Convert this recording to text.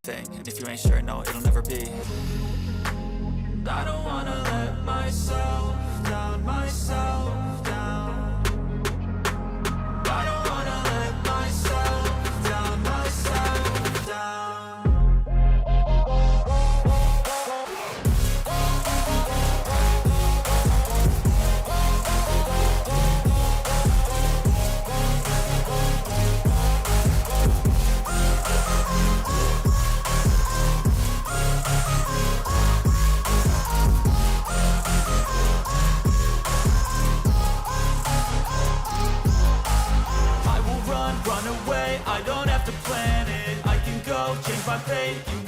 thing. And if you ain't sure, no, it'll never be. I don't wanna let myself down, myself down. I don't wanna let myself down, myself down. Run away, I don't have to plan it. I can go change my fate.